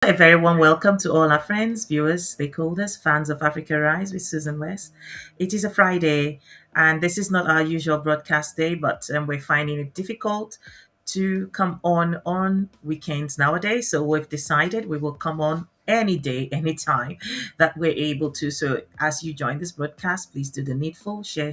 A very warm welcome to all our friends, viewers, stakeholders, fans of Africa Rise with Susan West. It is a Friday, and this is not our usual broadcast day, but we're finding it difficult to come on weekends nowadays. So we've decided we will come on any day, anytime that we're able to. So as you join this broadcast, please do the needful, share,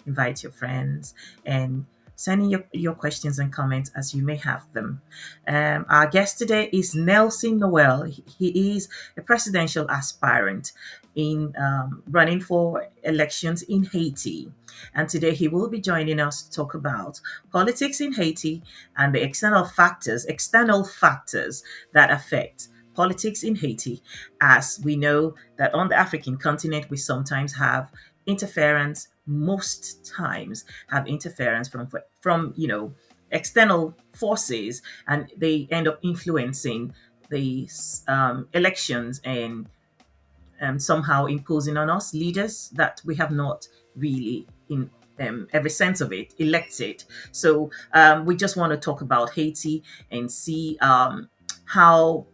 invite your friends, and send in your questions and comments as you may have them. Our guest today is Nelson Noel. He is a presidential aspirant in running for elections in Haiti. And today he will be joining us to talk about politics in Haiti and the external factors that affect politics in Haiti. As we know that on the African continent, we sometimes have interference, most times have interference from external forces, and they end up influencing the elections and somehow imposing on us leaders that we have not really, in every sense of it, elected. So we just want to talk about Haiti and see how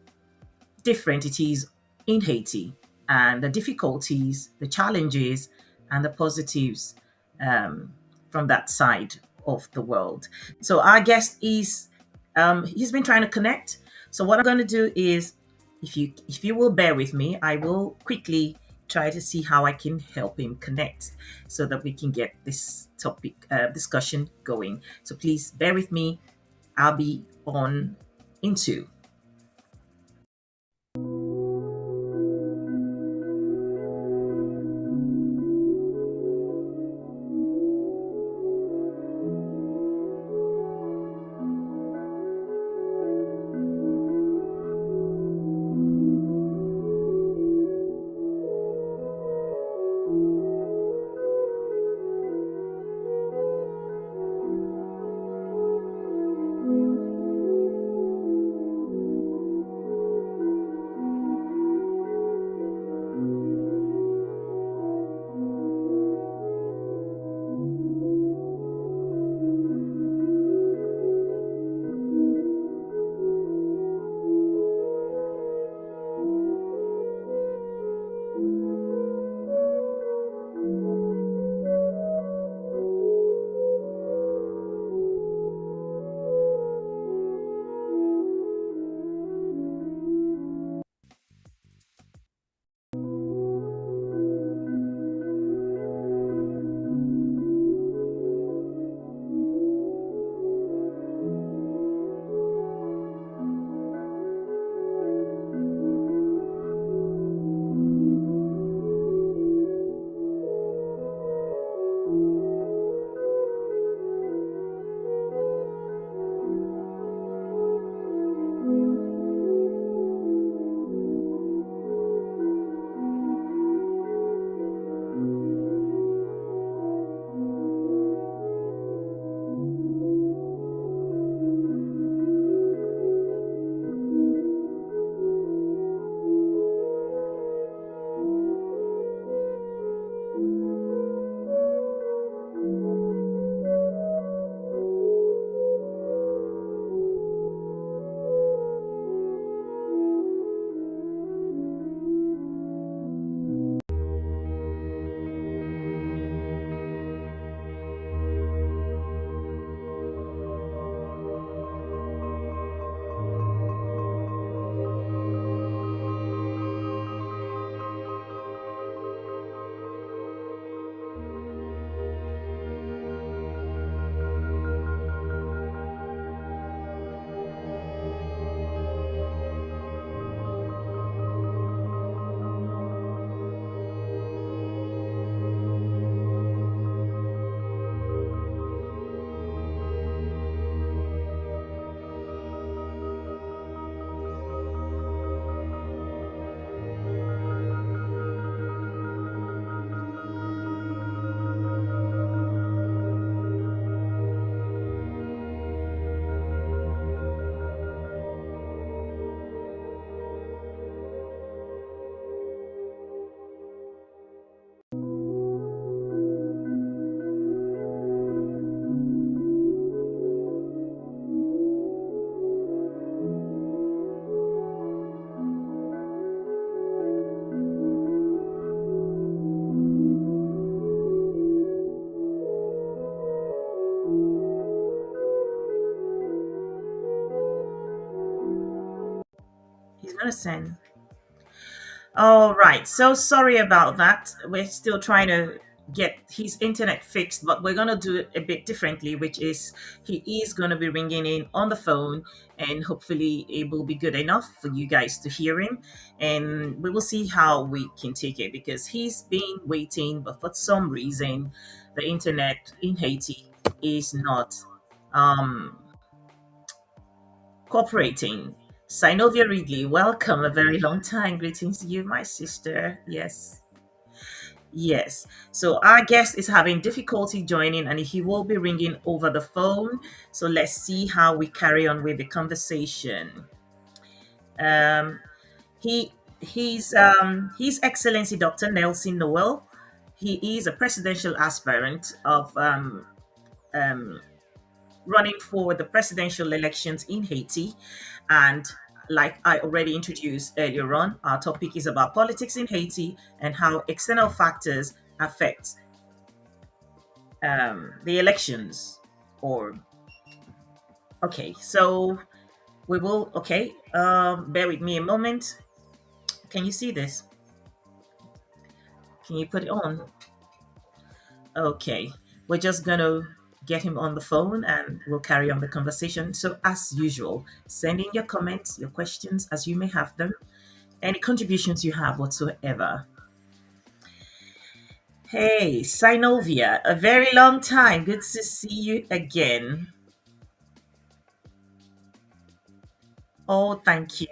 different it is in Haiti, and the difficulties, the challenges, and the positives um, from that side of the world. So our guest is he's been trying to connect. So what I'm going to do is, if you will bear with me, I will quickly try to see how I can help him connect so that we can get this topic discussion going. So please bear with me. I'll be on in two. He's gonna send. All right. So sorry about that. We're still trying to get his internet fixed, but we're going to do it a bit differently, which is he is going to be ringing in on the phone, and hopefully it will be good enough for you guys to hear him. And we will see how we can take it because he's been waiting, but for some reason, the internet in Haiti is not um, cooperating. Synovia Ridley, welcome. A very long time. Greetings to you, my sister. Yes. Yes. So our guest is having difficulty joining and he will be ringing over the phone. So let's see how we carry on with the conversation. Um, he His Excellency Dr. Nelson Noel. He is a presidential aspirant of um, running for the presidential elections in Haiti. And like I already introduced earlier on, our topic is about politics in Haiti and how external factors affect the elections. Or, okay, so we will, okay, bear with me a moment. Can you see this? Can you put it on? Okay, we're just gonna get him on the phone and we'll carry on the conversation. So, as usual, send in your comments, your questions as you may have them, any contributions you have whatsoever. Hey, Synovia, a very long time. Good to see you again. Oh, thank you.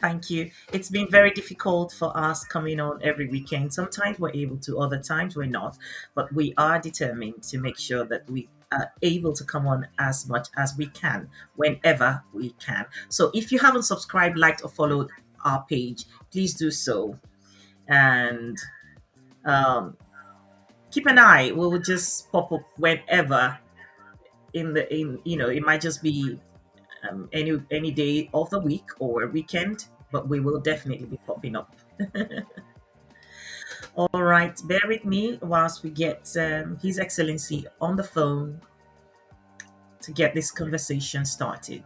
Thank you. It's been very difficult for us coming on every weekend. Sometimes we're able to, other times we're not. But we are determined to make sure that we are able to come on as much as we can, whenever we can. So if you haven't subscribed, liked, or followed our page, please do so. And um, keep an eye. We will just pop up whenever it might just be any day of the week or weekend, but we will definitely be popping up. All right, bear with me whilst we get His Excellency on the phone to get this conversation started.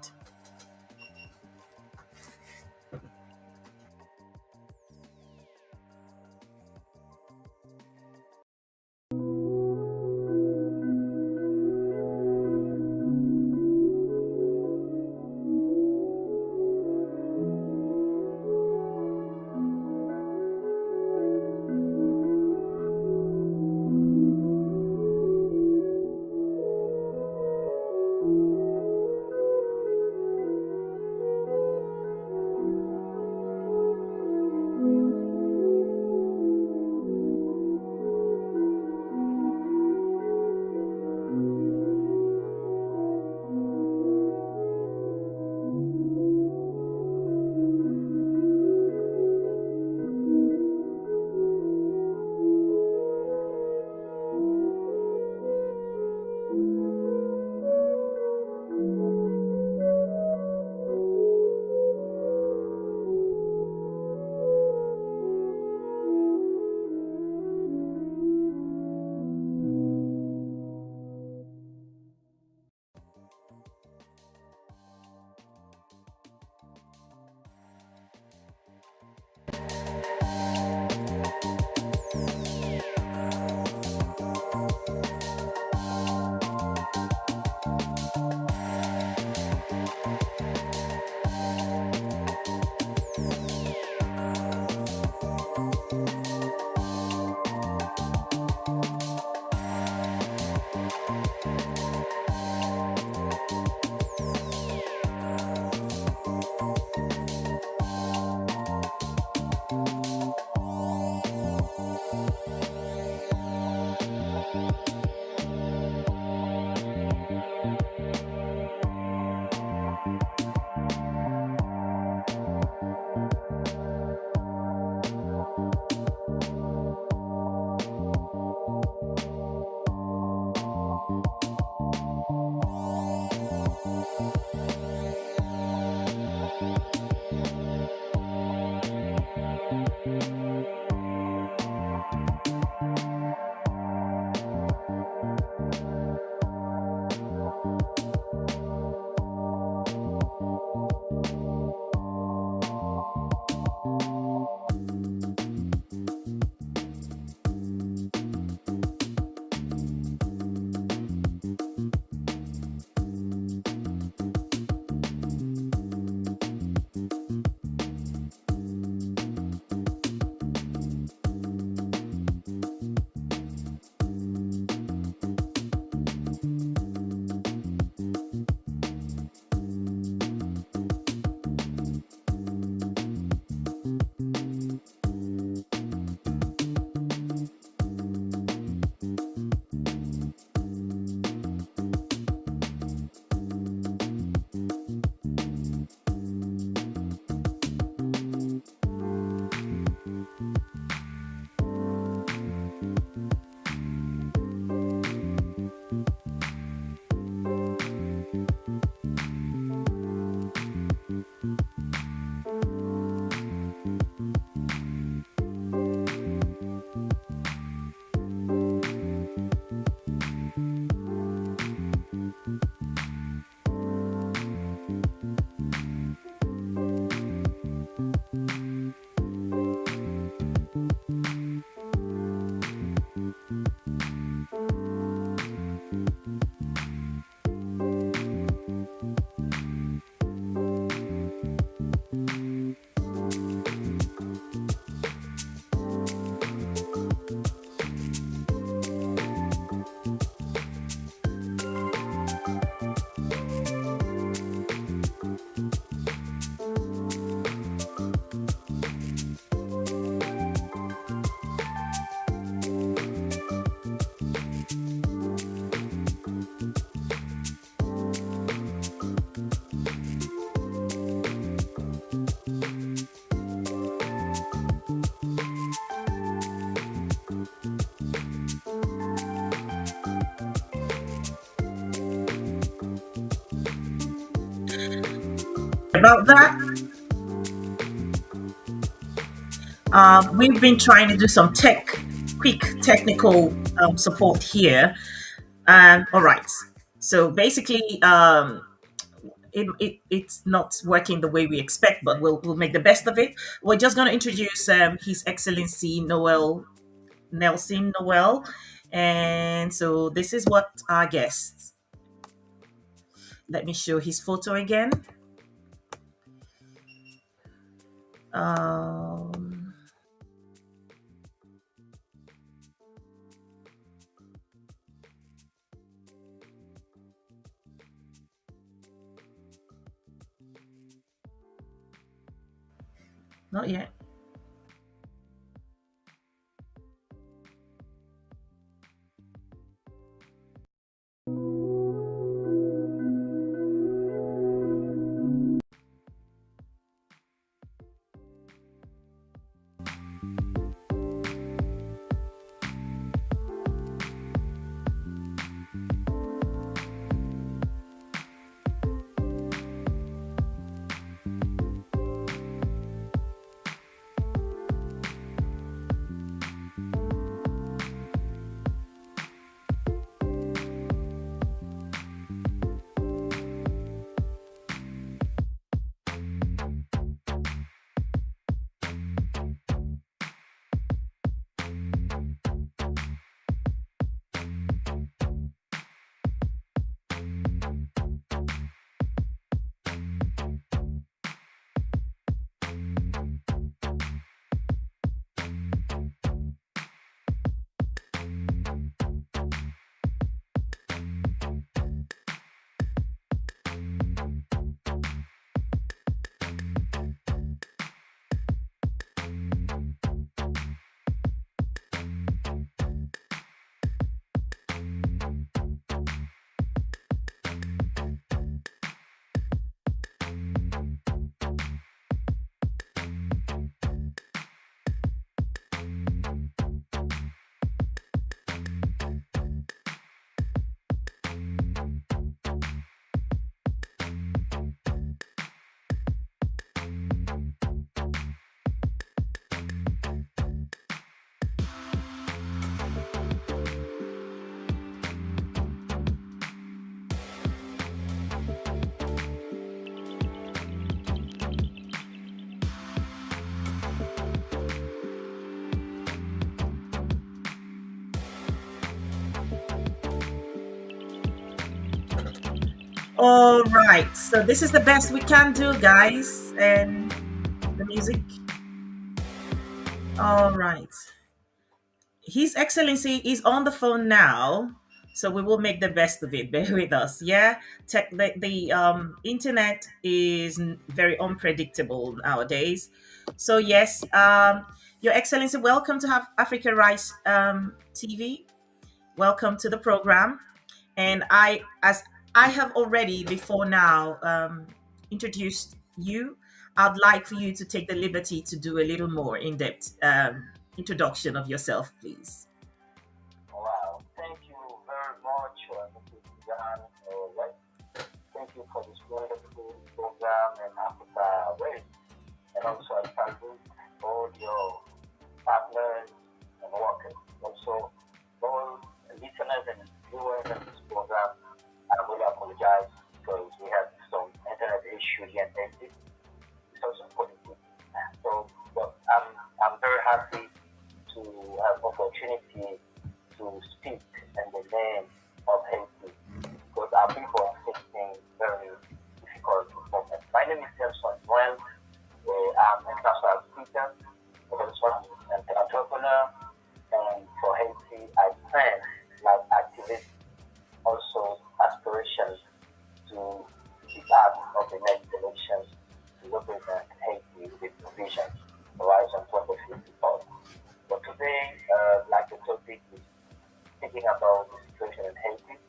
About that, we've been trying to do some quick technical support here. All right. So basically, it's not working the way we expect, but we'll make the best of it. We're just going to introduce His Excellency Noel Nelson Noel, and so this is what our guest. Let me show his photo again. Um, Not yet. All right. So this is the best we can do, guys. And the music. All right. His Excellency is on the phone now, so we will make the best of it. Bear with us. Yeah, the internet is very unpredictable nowadays. So yes, Your Excellency, welcome to have Africa Rice TV. Welcome to the program. And as I have already before now introduced you, I'd like for you to take the liberty to do a little more in-depth introduction of yourself, please. Wow, thank you very much, Mrs. Jan. Right. Thank you for this wonderful program and Africa Way. And also, I salute all your partners and workers. Also, all listeners and viewers of this program. I really apologize because we had some internet issues here in Haiti. It's also politics. So, but I'm very happy to have opportunity to speak in the name of Haiti because our people are facing very difficult moments. My name is Nelson Noel. I'm an international speaker, also an entrepreneur, and for Haiti, I plan like activist, also aspirations to be part of the next elections to represent Haiti with the vision Horizon 2054. But today, like the topic is thinking about the situation in Haiti.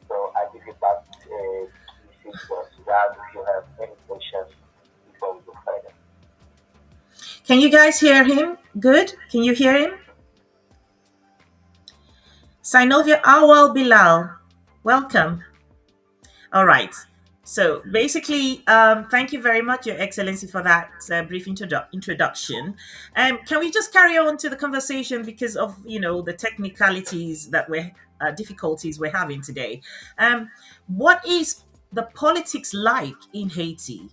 So I give you back this is for Sudan if you have any questions before we go further. Can you guys hear him? Good. Can you hear him? Synovia Awal Bilal, welcome. All right. So basically, thank you very much, Your Excellency, for that brief introduction. Can we just carry on to the conversation because of the technicalities that we're difficulties we're having today? What is the politics like in Haiti?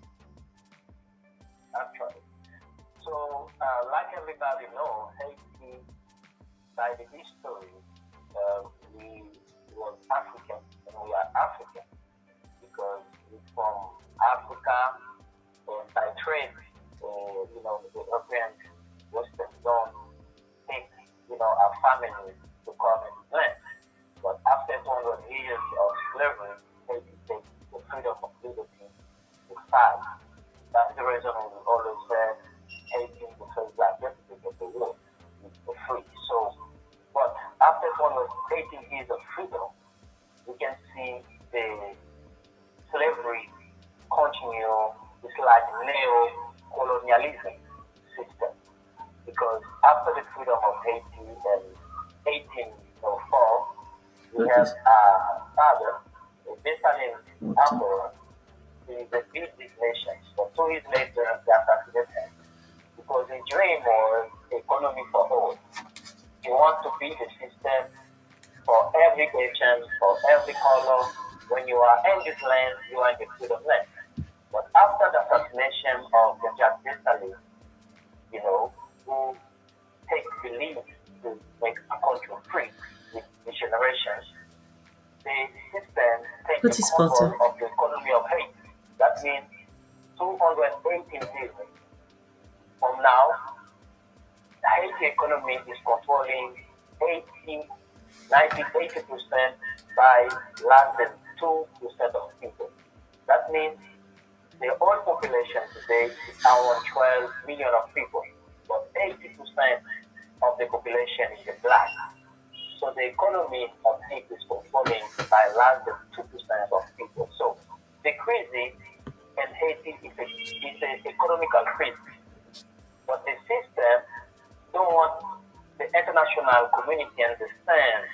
actually. So, like everybody know, Haiti, by the history, we was African, and we are African because we're from Africa, and by trade, the European Western zone take, our families to come and blend. But after 200 years of slavery, Haiti takes the freedom of liberty to fight. That's the reason we always said Haiti is the first black republic of the world. It's for free. So, but after 218 years of freedom, we can see the slavery continue. It's like neo-colonialism system because after the freedom of Haiti in 1804, we Okay. have a father, a Dessalines Water. emperor, he defeated these nations. But 2 years later, they assassinated him because his dream was economy for all. He wants to build a system for every nation, for every color. When you are in this land, you are in the freedom land. But after the assassination of the Jack Dessalines, who take the lead to make a country free with the generations, the system take Put the his control photo. of the economy of Haiti. That means 218 years from now, the Haiti economy is controlling 80, 90, 80% by less than 2% of people. That means the whole population today is around 12 million of people, but 80% of the population is black. So the economy of Haiti is controlling by less than 2% of people. So the crazy in Haiti is an economical crisis, but the system don't want the international community understand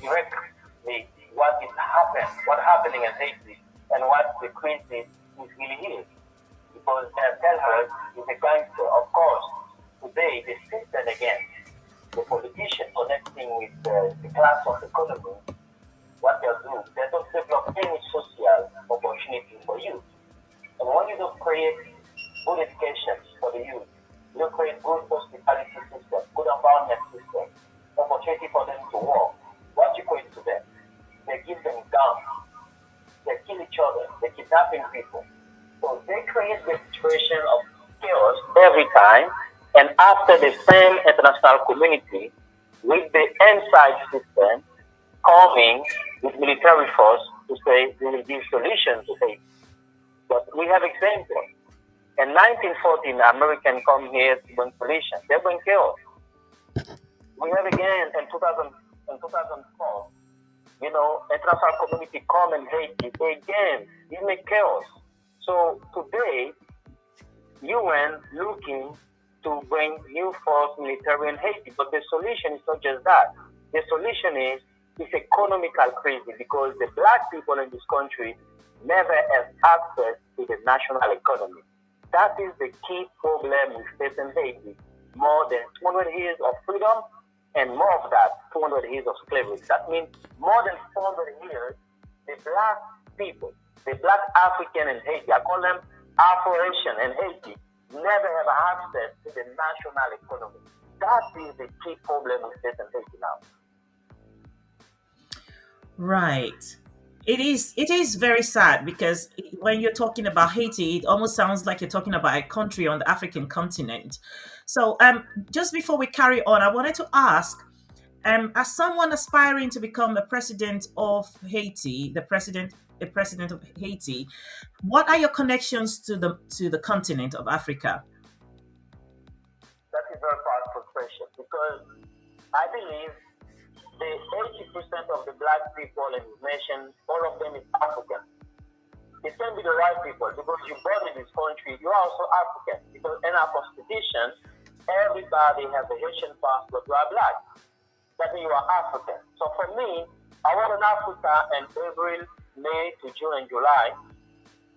directly what happening in Haiti, and what the crisis is really is. Because they tell us is a gangster. Of course, today the system again, the politician connecting with the class of economy, what they don't develop any social opportunity for youth. And when you don't create good education for the youth, you don't create good hospitality system, good environment system, opportunity for them to work, what you create to them? They give them guns, they kill each other, they kidnapping people. So they create the situation of chaos every time, and after the same international community with the inside system coming with military force to say we will give solution to Haiti. But we have examples. In 1914, Americans come here to bring solution. They bring chaos. We have again in 2004, international community come and Haiti again. It make chaos. So today, UN looking to bring new force military in Haiti, but the solution is not just that. The solution is it's economical crisis because the black people in this country never have access to the national economy. That is the key problem we face in Haiti. More than 200 years of freedom and more of that, 200 years of slavery. That means more than 400 years, the black people, the black African in Haiti, I call them Afro-Asian in Haiti, never have access to the national economy. That is the key problem we face in Haiti now. Right. It is very sad because when you're talking about Haiti, it almost sounds like you're talking about a country on the African continent. So just before we carry on, I wanted to ask, as someone aspiring to become a president of Haiti, a president of Haiti, what are your connections to the continent of Africa? That is very powerful question because I believe the 80% of the black people in this nation, all of them is African. It can be the white people because you born in this country, you're also African. Because in our constitution, everybody has a Haitian passport, you are black. That means you are African. So for me, I was in Africa in April, May to June and July.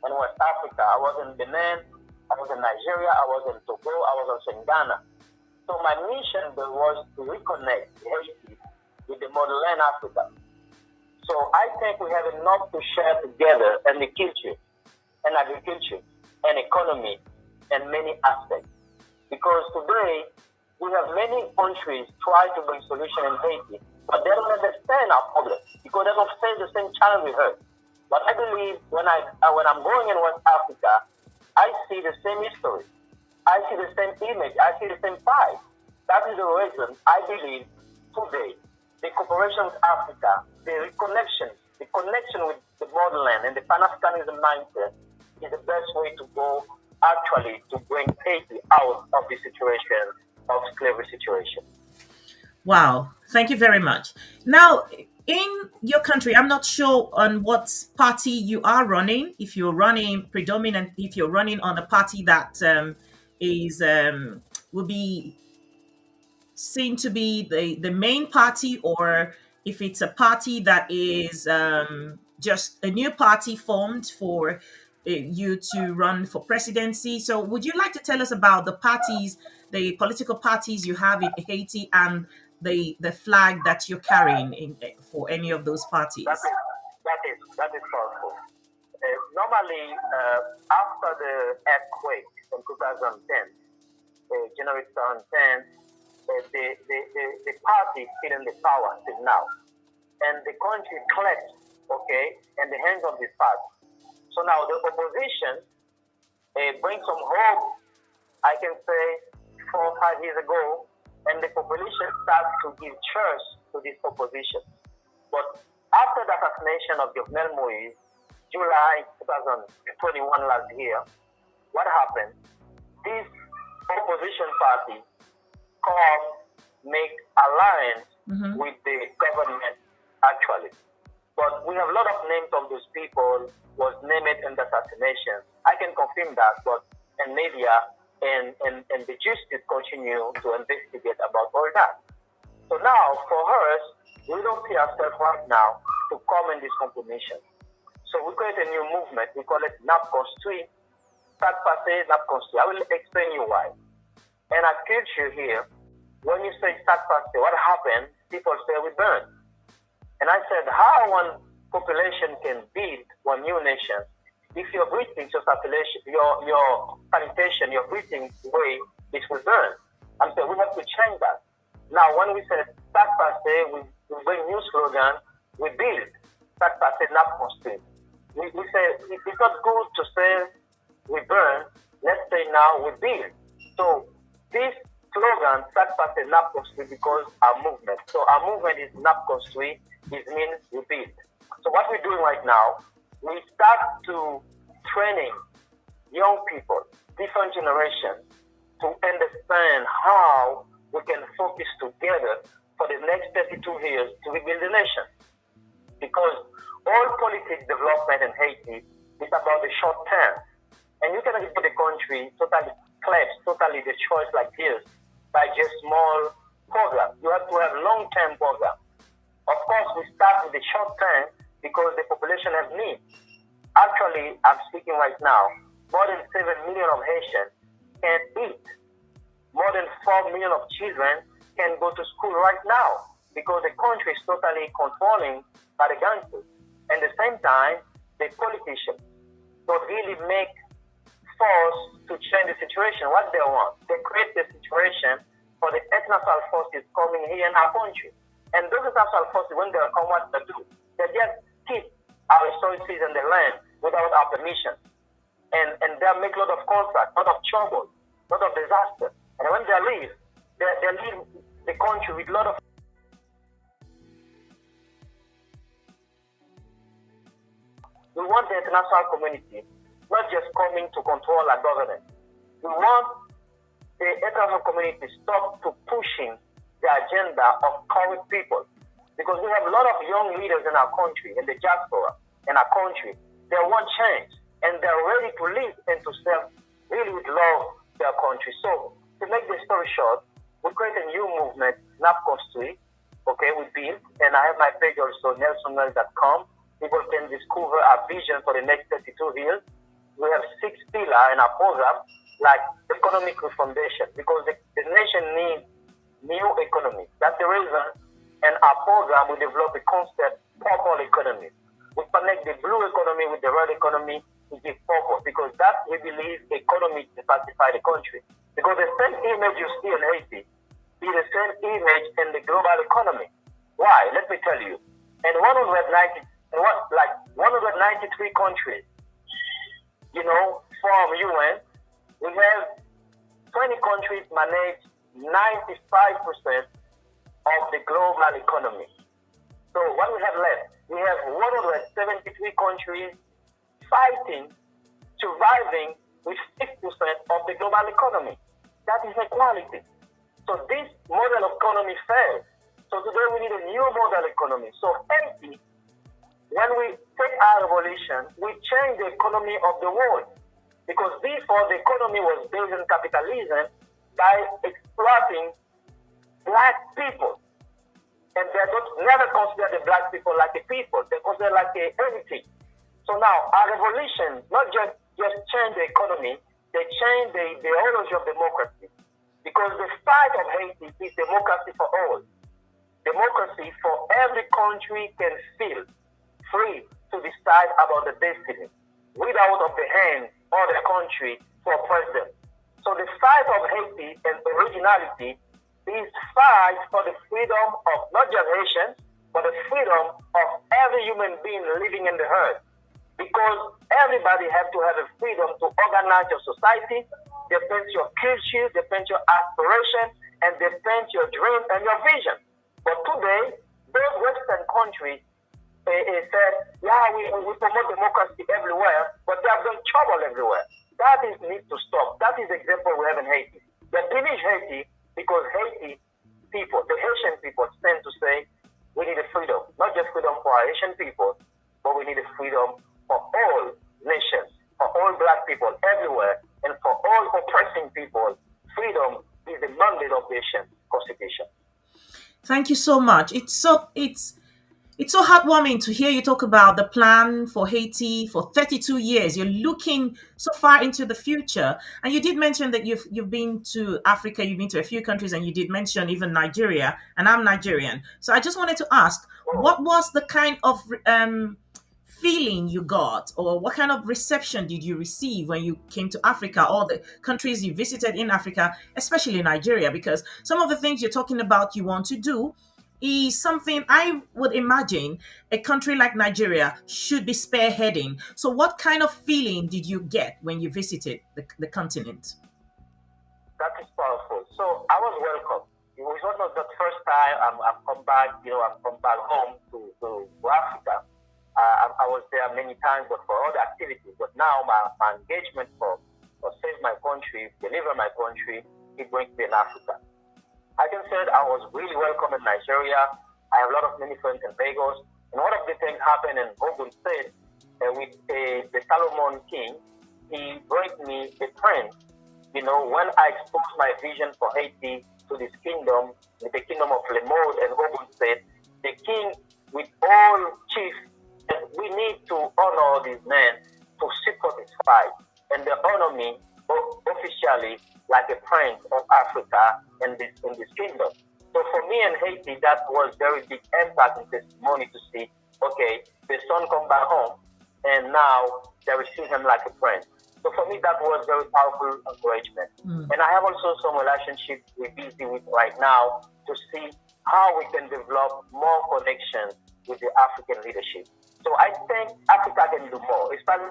in West Africa. I was in Benin, I was in Nigeria, I was in Togo, I was also in Ghana. So my mission was to reconnect Haiti with the motherland Africa. So I think we have enough to share together in the culture and agriculture and economy and many aspects. Because today we have many countries try to bring solution in Haiti, but they don't understand our problem because they don't face the same challenge we have. But I believe when I'm going in West Africa, I see the same history. I see the same image. I see the same fight. That is the reason I believe today the cooperation with Africa, the reconnection, the connection with the borderland and the Pan Africanism mindset is the best way to go actually to bring Haiti out of the situation of slavery situation. Wow, thank you very much. Now, in your country, I'm not sure on what party you are running. If you're running predominant, if you're running on a party that is will be seen to be the main party, or if it's a party that is just a new party formed for you to run for presidency. So, would you like to tell us about the parties, the political parties you have in Haiti, and the flag that you're carrying in for any of those That parties? is that is powerful. Normally, after the earthquake in 2010, January 2010, the party is still in the power till now, and the country collapsed, okay, in the hands of this party. So now the opposition brings some hope, I can say, 4 or 5 years ago, and the population starts to give trust to this opposition. But after the assassination of Jovenel Moïse, July 2021 last year, what happened? This opposition party called make alliance Hmm. with the government actually. But we have a lot of names of those people was named in the assassination. I can confirm that, but in media and the justice continue to investigate about all that. So now for us, we don't see ourselves right now to come in this confirmation. So we create a new movement. We call it NAP Construit. Start passé, NAP Construit. I will explain you why. And at culture here, when you say start passé, what happened? People say we burn. And I said, how one population can build one new nation if your breathing, your circulation, your sanitation, your breathing way, it will burn. I'm saying we have to change that. Now, when we say start passé, we bring new slogan, we build. Start passé, not construit. We say it's not good to say we burn. Let's say now we build. So this slogan, start passé, not construit, because our movement. So our movement is not construit. It means we build. So what we're doing right now, we start to training young people, different generations, to understand how we can focus together for the next 32 years to rebuild the nation. Because all politics development in Haiti is about the short term. And you cannot put the country totally collapse, totally destroyed like this by just small programs. You have to have long-term programs. Of course, we start with the short term because the population has needs. Actually, I'm speaking right now, more than 7 million of Haitians can eat. More than 4 million of children can go to school right now because the country is totally controlling by the gangsters. At the same time, the politicians don't really make force to change the situation, what they want. They create the situation for the international forces coming here in our country. And those international forces, when they come, what they do? They just keep our resources and the land without our permission. And they make a lot of contracts, a lot of trouble, a lot of disaster. And when they leave, they leave the country with a lot of. We want the international community not just coming to control our government. We want the international community to stop to pushing the agenda of corrupt people. Because we have a lot of young leaders in our country, in the diaspora, in our country. They want change. And they're ready to live and to serve, really would love their country. So, to make the story short, we create a new movement, NAP Construit. Okay, we build. And I have my page also, nelsonnoel.com. People can discover our vision for the next 32 years. we have six pillars in our program, like economic foundation, because the nation needs new economy. That's the reason in our program we develop a concept purple economy. We connect the blue economy with the red economy to give purpose because that we believe economy to pacify the country. Because the same image you see in Haiti is the same image in the global economy. Why? Let me tell you. In 190, like 193 countries, from UN, we have 20 countries manage 95% of the global economy. So what we have left, we have 173 countries fighting, surviving with 6% of the global economy. That is equality. So this model of economy fails. So today we need a new model economy. So Haiti, when we take our revolution, we change the economy of the world. Because before the economy was based on capitalism by exploiting black people. And they don't never consider the black people like a people. They consider like a entity. So now our revolution not just change the economy, they change the ideology of democracy. Because the fight of Haiti is democracy for all. Democracy for every country can feel free to decide about the destiny without of the hand of the country for president. So the fight of Haiti and originality is fight for the freedom of not just Haitians, but the freedom of every human being living in the earth. Because everybody has to have a freedom to organize your society, defend your culture, defend your aspiration, and defend your dream and your vision. But today, those Western countries said, yeah, we promote democracy everywhere, but they have done trouble everywhere. That is need to stop. That is the example we have in Haiti. They finish Haiti because Haiti people, the Haitian people, tend to say we need a freedom, not just freedom for our Haitian people, but we need a freedom for all nations, for all black people everywhere, and for all oppressing people. Freedom is the mandate of the Haitian constitution. Thank you so much. It's so heartwarming to hear you talk about the plan for Haiti for 32 years. You're looking so far into the future. And you did mention that you've been to Africa, you've been to a few countries, and you did mention even Nigeria, and I'm Nigerian. So I just wanted to ask, what was the kind of feeling you got, or what kind of reception did you receive when you came to Africa, or the countries you visited in Africa, especially Nigeria? Because some of the things you're talking about you want to do is something I would imagine a country like Nigeria should be spearheading. So, what kind of feeling did you get when you visited the continent? That is powerful. So I was welcome. It was not the first time I'm come back, I'm come back home to Africa. I was there many times, but for other activities. But now my engagement for save my country, deliver my country, it brings me in Africa. I can say that I was really welcome in Nigeria. I have a lot of many friends in Lagos. And one of the things happened in Ogun State with the Solomon King. He brought me a friend. When I exposed my vision for Haiti to this kingdom, the kingdom of Lemode and Ogun State, the king with all chiefs, we need to honor these men to support this fight. And they honor me officially like a prince of Africa in this kingdom. So for me and Haiti, that was very big impact and testimony to see, okay, the son come back home and now they receive him like a prince. So for me, that was very powerful encouragement. And I have also some relationship we're busy with right now to see how we can develop more connections with the African leadership. So I think Africa can do more, especially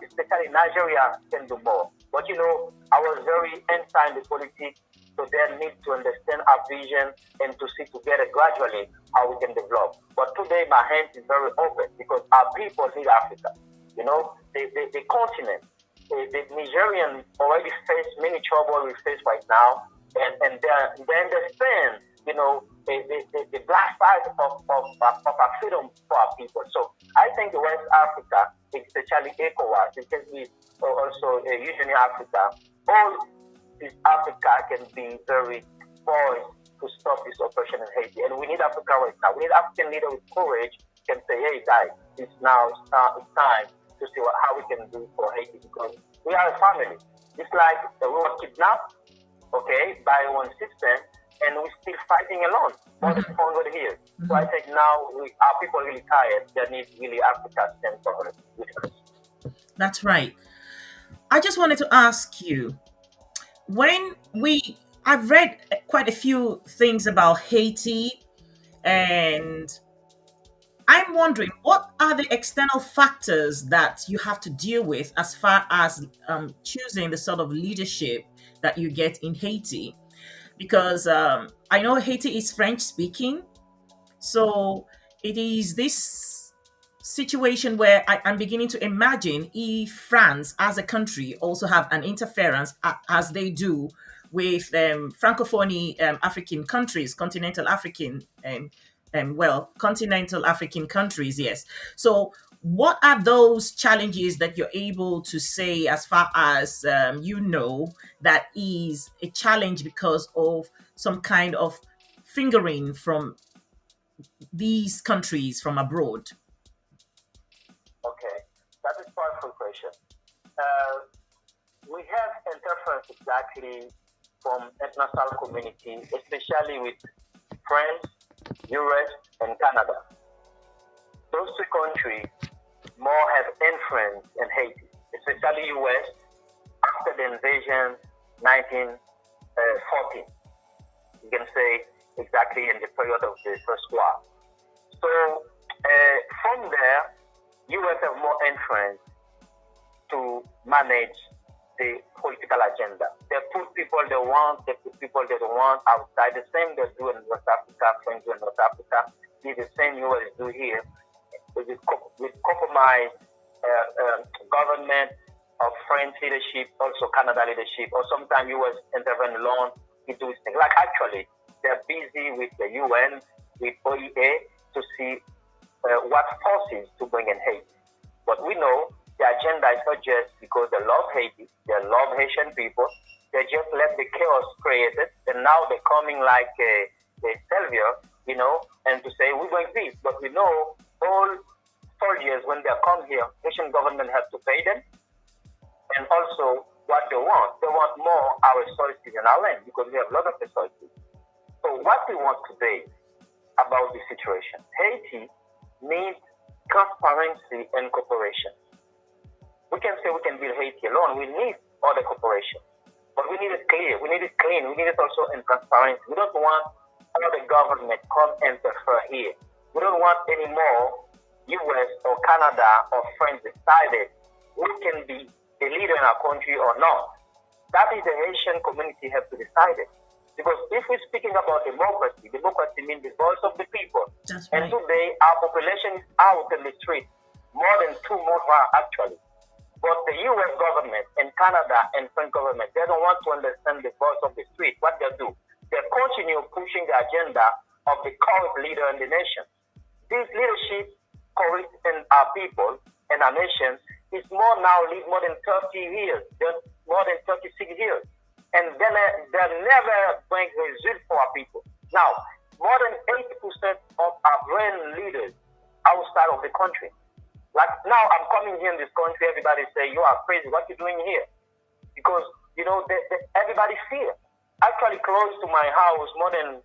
Nigeria can do more. But I was very inside the politics, so they need to understand our vision and to see together gradually how we can develop. But today my hand is very open because our people need Africa. The continent, the Nigerians already face many trouble we face right now, and they understand, the black side of our freedom for our people. So I think West Africa, especially ECOWAS, it can be also Union Africa, all this Africa can be very poised to stop this oppression in Haiti. And we need Africa right now. We need African leaders with courage can say, hey guys, it's time to see how we can do for Haiti because We are a family. It's like we were kidnapped, okay, by one system, and we're still fighting alone more than Mhm. 400 years. So I Mhm. think now our people really tired. They need really Africa to stand for us, with us. That's right. I just wanted to ask you, when we I've read quite a few things about Haiti, and I'm wondering what are the external factors that you have to deal with as far as choosing the sort of leadership that you get in Haiti, because I know Haiti is French speaking. So it is this situation where I'm beginning to imagine if France as a country also have an interference as they do with Francophone African countries, continental African, continental African countries, yes. So what are those challenges that you're able to say as far as that is a challenge because of some kind of fingering from these countries from abroad? Okay, that is powerful question. Uh, we have interference exactly from international community, especially with France, US, and Canada. Those two countries more have influence in Haiti, especially US after the invasion 1914. You can say exactly in the period of the First War. So from there, US have more influence to manage the political agenda. They put people they want, they put people they don't want outside. The same they do in West Africa, French do in West Africa, is the same US do here with compromise government of French leadership, also Canada leadership, or sometimes US intervene alone to do things. Like actually, they're busy with the UN, with OEA to see what forces to bring in Haiti. But we know the agenda is not just because they love Haiti, they love Haitian people. They just let the chaos created, and now they're coming like a savior, and to say we're going peace. But we know all soldiers when they come here, Haitian government has to pay them, and also what they want more our resources in our land because we have a lot of resources. So what we want today about the situation, Haiti needs transparency and cooperation. We can say we can build Haiti alone. We need other cooperation. But we need it clear. We need it clean. We need it also in transparency. We don't want other government come interfere here. We don't want any more US or Canada or France decided who can be the leader in our country or not. That is the Haitian community have to decide it. Because if we're speaking about democracy, democracy means the voice of the people. That's And right. today, our population is out in the street, more than 2 million actually. But the US government and Canada and French government, they don't want to understand the voice of the street. What they do, they continue pushing the agenda of the corrupt leader in the nation. This leadership corrupt in our people and our nation is more now live more than 30 years, more than 36 years. And then they never bring results for our people. Now, more than 80% of our brand leaders outside of the country. Like now, I'm coming here in this country. Everybody say you are crazy. What you doing here? Because everybody fear. Actually, close to my house, more than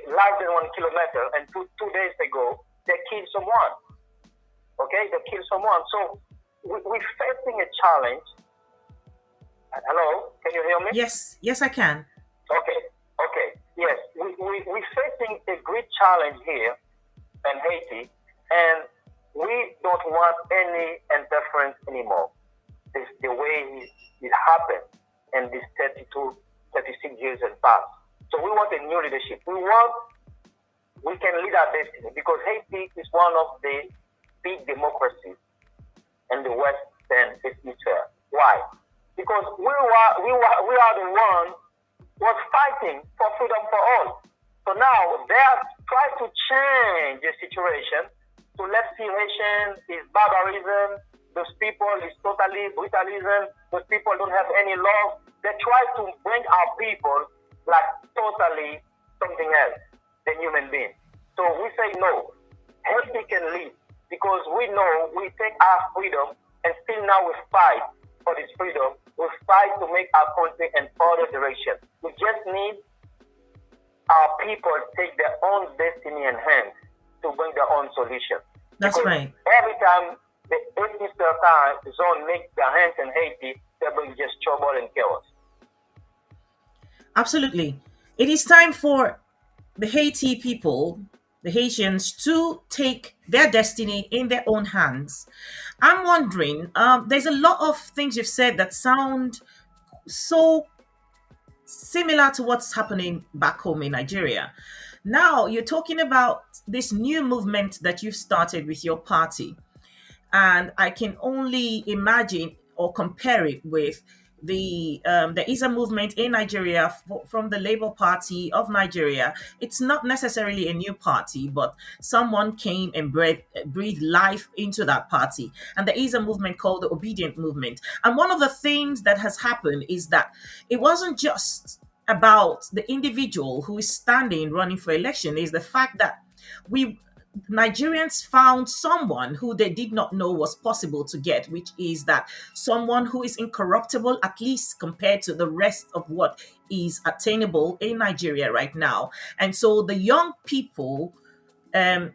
less than 1 kilometer, and two days ago, they killed someone. Okay, they killed someone. So we're facing a challenge. Hello, can you hear me? Yes, yes, I can. Okay, okay, yes, we're facing a great challenge here in Haiti, and we don't want any interference anymore. This the way it happened in these 32, 36 years and past. So we want a new leadership. We can lead our destiny because Haiti is one of the big democracies in the Western Hemisphere. Why? Because we are the one was fighting for freedom for all. So now they are trying to change the situation to let see Haitian is barbarism. Those people is totally brutalism. Those people don't have any law. They try to bring our people like totally something else than human beings. So we say no. Haiti can lead because we know we take our freedom and still now we fight for this freedom, we fight to make our country in other direction. We just need our people take their own destiny in hand to bring their own solution. That's Because right. every time the Haiti time zone make their hands in Haiti, they bring just trouble and chaos. Absolutely. It is time for the Haiti people, the Haitians, to take their destiny in their own hands. I'm wondering, there's a lot of things you've said that sound so similar to what's happening back home in Nigeria. Now, you're talking about this new movement that you've started with your party. And I can only imagine or compare it with there is a movement in Nigeria from the Labour Party of Nigeria. It's not necessarily a new party, but someone came and breathed life into that party. And there is a movement called the Obedient Movement. And one of the things that has happened is that it wasn't just about the individual who is standing running for election. Is the fact that we Nigerians found someone who they did not know was possible to get, which is that someone who is incorruptible, at least compared to the rest of what is attainable in Nigeria right now. And so the young people um,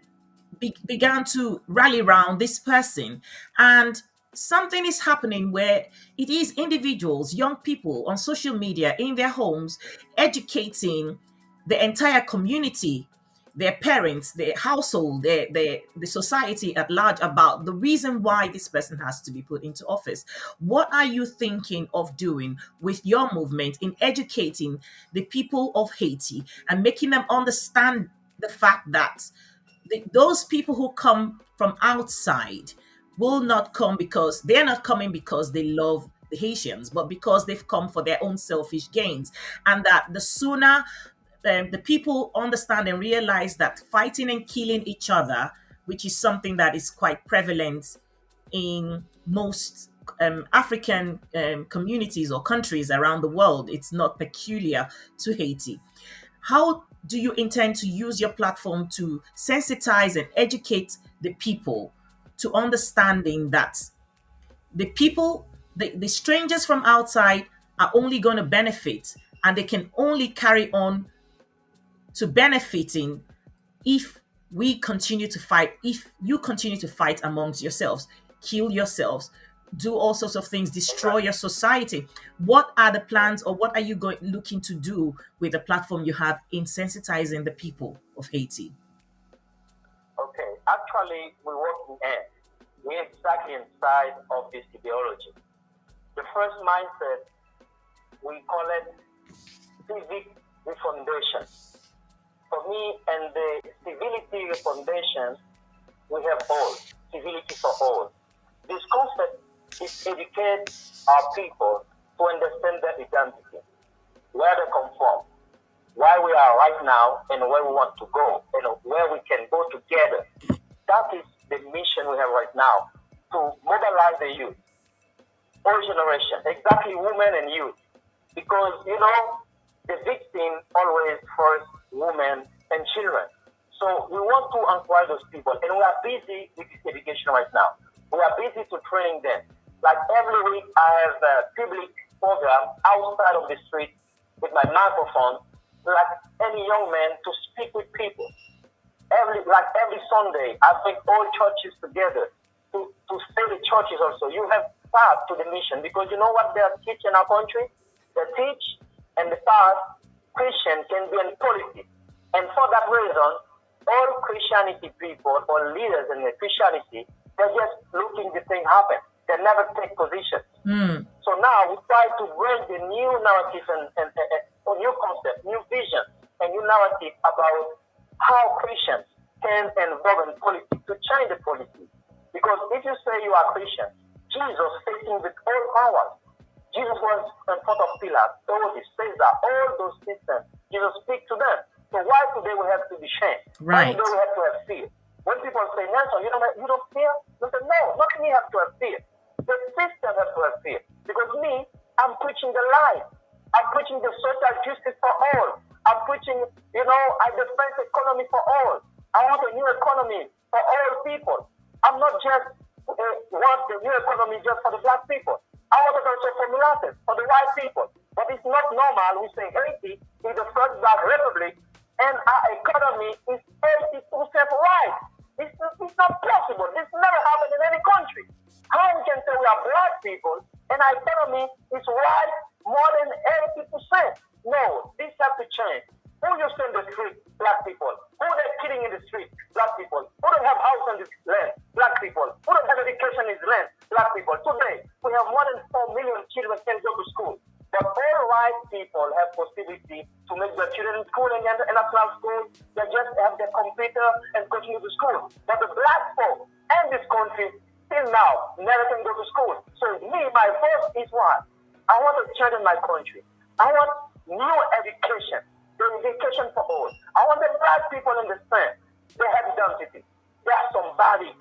began to rally around this person. And something is happening where it is individuals, young people on social media, in their homes, educating the entire community, their parents, their household, the society at large about the reason why this person has to be put into office. What are you thinking of doing with your movement in educating the people of Haiti and making them understand the fact that those people who come from outside will not come because they're not coming because they love the Haitians, but because they've come for their own selfish gains. And that the sooner the people understand and realize that fighting and killing each other, which is something that is quite prevalent in most African communities or countries around the world, it's not peculiar to Haiti. How do you intend to use your platform to sensitize and educate the people to understanding that the strangers from outside are only going to benefit and they can only carry on to benefiting if we continue to fight, if you continue to fight amongst yourselves, kill yourselves, do all sorts of things, destroy your society. What are the plans, or what are you looking to do with the platform you have in sensitizing the people of Haiti? Okay, actually, we work in end. We're exactly inside of this ideology. The first mindset, we call it civic foundation. For me, and the civility foundation, we have all, civility for all. This concept is educate our people to understand their identity, where they come from, where we are right now, and where we want to go, and where we can go together. That is the mission we have right now, to mobilize the youth, all generation, exactly women and youth. Because, the victim always first women and children. So we want to inspire those people, and we are busy with this education right now. We are busy to training them. Like every week, I have a public program outside of the street with my microphone, like any young man, to speak with people. Every Sunday, I bring all churches together to say the churches also. You have part to the mission, because you know what they are teaching our country? They teach and the past Christian can be in politics. And for that reason, all Christianity people or leaders in the Christianity, they're just looking the thing happen. They never take position. So now we try to bring the new narrative and new concept, new vision, and new narrative about how Christians can involve in politics to change the politics. Because if you say you are Christian, Jesus facing with all powers. Jesus was in front of Pilate, Moses, Caesar, all those systems. Jesus speak to them. So why today we have to be shamed? Right. Why today we have to have fear? When people say, Nelson, you don't fear? They say, no, not me have to have fear. The system has to have fear. Because me, I'm preaching the life. I'm preaching the social justice for all. I'm preaching, I defend economy for all. I want a new economy for all people. I'm not just want the new economy just for the black people. I want to also for mulattoes, for the white people. But it's not normal. We say Haiti is the first black republic and our economy is 80% white. It's not possible. This never happened in any country. How we can say we are black people and our economy is white more than 80%? No, this has to change. Who you see in the street? Black people. Who they killing in the street? Black people. Who don't have house on this land? Black people. Who don't have education in this land? Black people. Today, we have more than 4 million children can go to school. But all white people have possibility to make their children in school and in national school. They just have their computer and continue to school. But the black folk in this country till now never can go to school. So me, my first is what? I want to change in my country. I want new education. The education for all. I want the black people understand they have identity. They are somebody.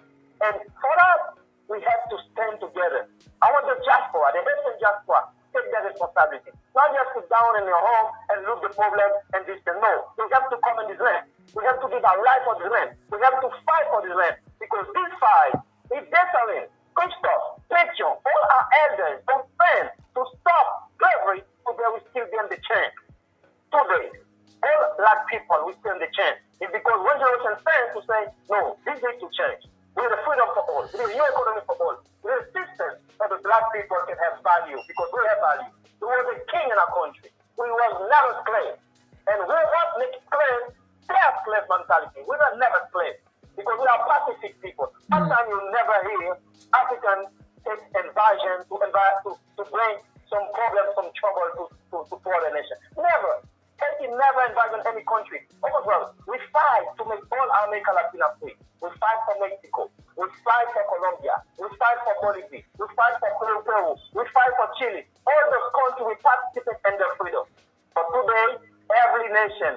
And for that, we have to stand together. I want the diaspora, the Haitian diaspora, take their responsibility. Not just sit down in your home and look the problem and this and no. We have to come in this land. We have to give our life for this land. We have to fight for this land. Because this fight is determined. Christophe, Petion, all our elders don't stand to stop slavery so they will still be in the chain. Today, all black people will stand the chance. It's because one generation stands to say, no, this needs to change. We need a freedom for all. We need a new economy for all. We need a system that the black people can have value because we have value. We were the king in our country. We was never slave. And we want to make slaves, they have slave mentality. We were never slaves because we are pacific people. Sometimes you never hear African take invasion to bring some problem, some trouble to other nation. Never. Haiti never invited any country. Overall, we fight to make all America Latina free. We fight for Mexico. We fight for Colombia. We fight for Bolivia. We fight for Peru. We fight for Chile. All those countries we participate in their freedom. But today, every nation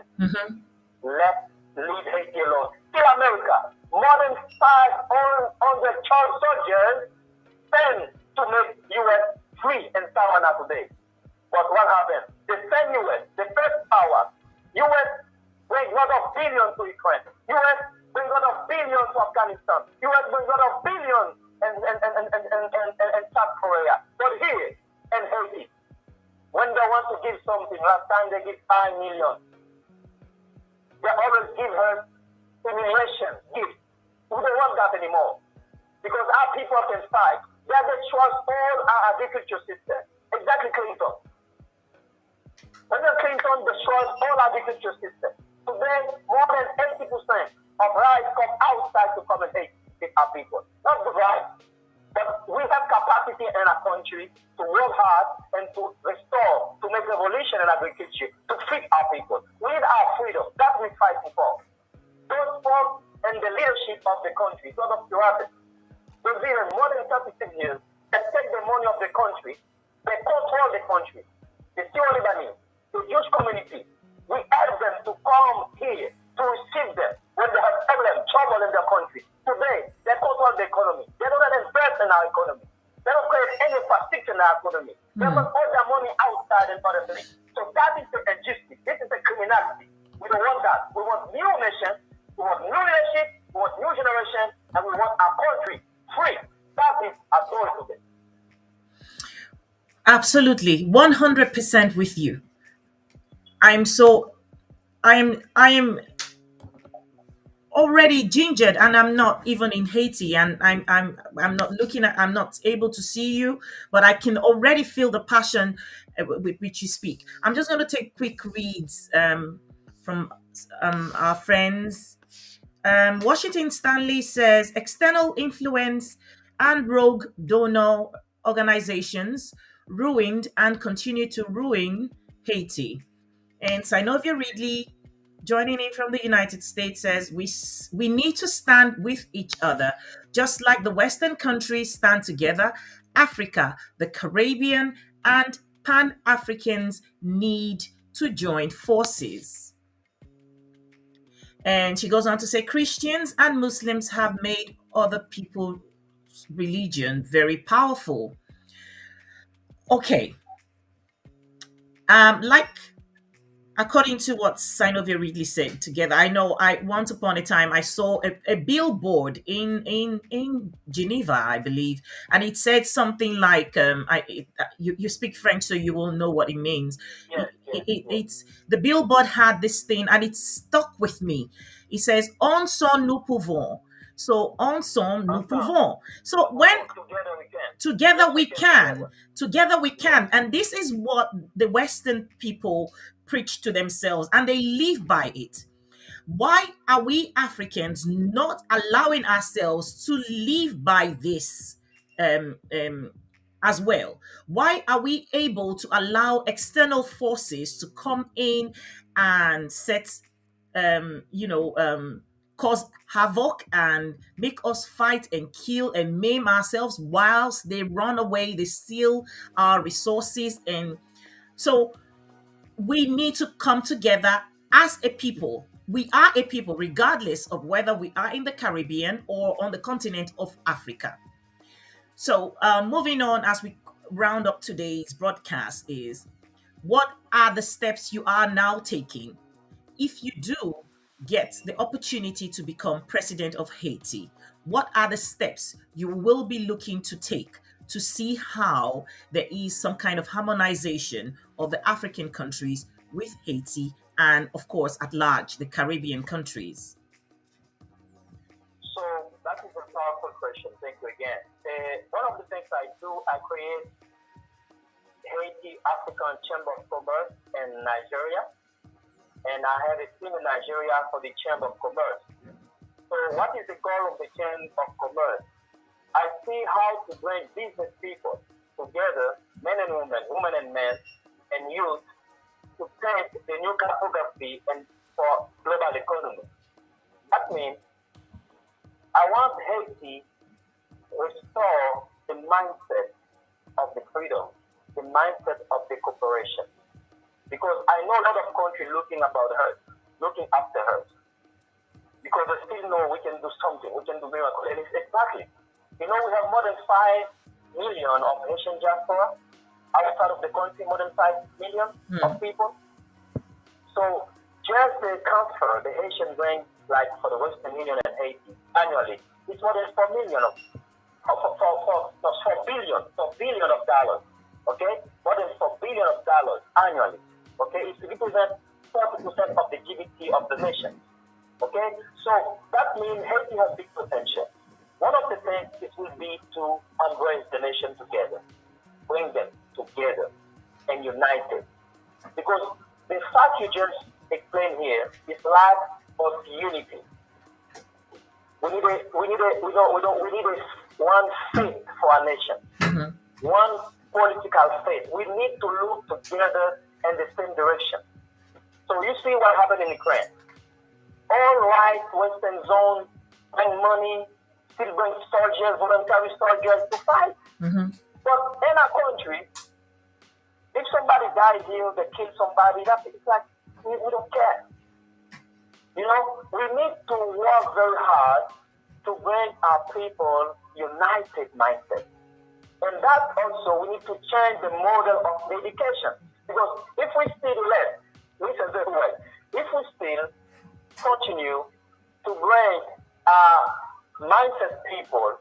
let leave Haiti alone. Still America, more than 500 child soldiers sent to make US free in Savannah today. But what happened? The same US, the first power, US brings a lot of billions to Ukraine. US brings a lot of billions to Afghanistan. US brings a lot of billions in South Korea. But here in Haiti, when they want to give something, last time they give 5 million. They always give her humiliation, gift. We don't want that anymore. Because our people can fight. They have destroyed all our agriculture system. Exactly Clinton. President Clinton destroyed all agriculture system. Today, more than 80% of rice come outside to come and eat with our people. Not the rice. But we have capacity in our country to work hard and to restore, to make revolution in agriculture, to feed our people. We need our freedom. That we're fighting for. Those folks and the leadership of the country, sort of bureaucracy, they've been more than 36 years. They take the money of the country. They control the country. The Syrian Lebanese, the Jewish community, we ask them to come here to receive them when they have problem, trouble in their country. Today, they control the economy. They don't invest in our economy. They don't create any infrastructure in our economy. They put all their money outside and other things. So that is the injustice. This is the criminality. We don't want that. We want new nation. We want new leadership. We want new generation. And we want our country free. That is our goal today. Absolutely, 100% with you. I'm so I am already gingered, and I'm not even in Haiti, and I'm not looking at, I'm not able to see you, but I can already feel the passion with which you speak. I'm just going to take quick reads from our friends. Washington Stanley says external influence and rogue donor organizations ruined and continue to ruin Haiti. And Synovia Ridley, joining in from the United States, says we need to stand with each other, just like the Western countries stand together. Africa, the Caribbean, and Pan Africans need to join forces. And she goes on to say Christians and Muslims have made other people's religion very powerful. Okay. Like according to what Sinovia Ridley said together, I know I once upon a time I saw a billboard in Geneva, I believe, and it said something like you speak French, so you will know what it means. Yes, yes, yes. It's the billboard had this thing and it stuck with me. It says ensemble nous pouvons. So ensemble nous Ensemble, pouvons. nous So when pouvons, together we can. together Yes, we we can together. can, together we Yes. can, and this is what the Western people preach to themselves and they live by it. Why are we Africans not allowing ourselves to live by this um, um, as well? Why are we able to allow external forces to come in and set, cause havoc and make us fight and kill and maim ourselves whilst they run away, they steal our resources? And so we need to come together as a people. We are a people, regardless of whether we are in the Caribbean or on the continent of Africa. So, moving on as we round up today's broadcast, is what are the steps you are now taking if you do get the opportunity to become president of Haiti? What are the steps you will be looking to take to see how there is some kind of harmonization of the African countries with Haiti and, of course, at large, the Caribbean countries? So that is a powerful question. Thank you again. One of the things I do, I create Haiti African Chamber of Commerce in Nigeria, and I have a team in Nigeria for the Chamber of Commerce. So what is the goal of the Chamber of Commerce? I see how to bring business people together, men and women, women and men, and youth, to paint the new cartography and for global economy. That means I want Haiti to restore the mindset of the freedom, the mindset of the cooperation. Because I know a lot of countries looking about her, looking after her. Because they still know we can do something, we can do miracles. And it's exactly. You know, we have more than 5 million of Haitian diaspora outside of the country, more than 5 million of people. So just the transfer the Haitian bring, like for the Western Union and Haiti annually, it's more than 4 million $4 billion of dollars. Okay, more than $4 billion annually. Okay, it represents 40% of the GDP of the nation. Okay, so that means Haiti has big potential. One of the things it will be to embrace the nation together, bring them together and united. Because the fact you just explained here is lack of unity. We need a one faith for our nation, one political faith. We need to look together in the same direction. So you see what happened in Ukraine. All right, Western zone bring money, still bring soldiers, voluntary soldiers to fight. But in our country, if somebody dies here, they kill somebody, it's like we don't care. You know, we need to work very hard to bring our people united mindset. And that also, we need to change the model of the education. Because if we still listen very well, if we still continue to bring mindset people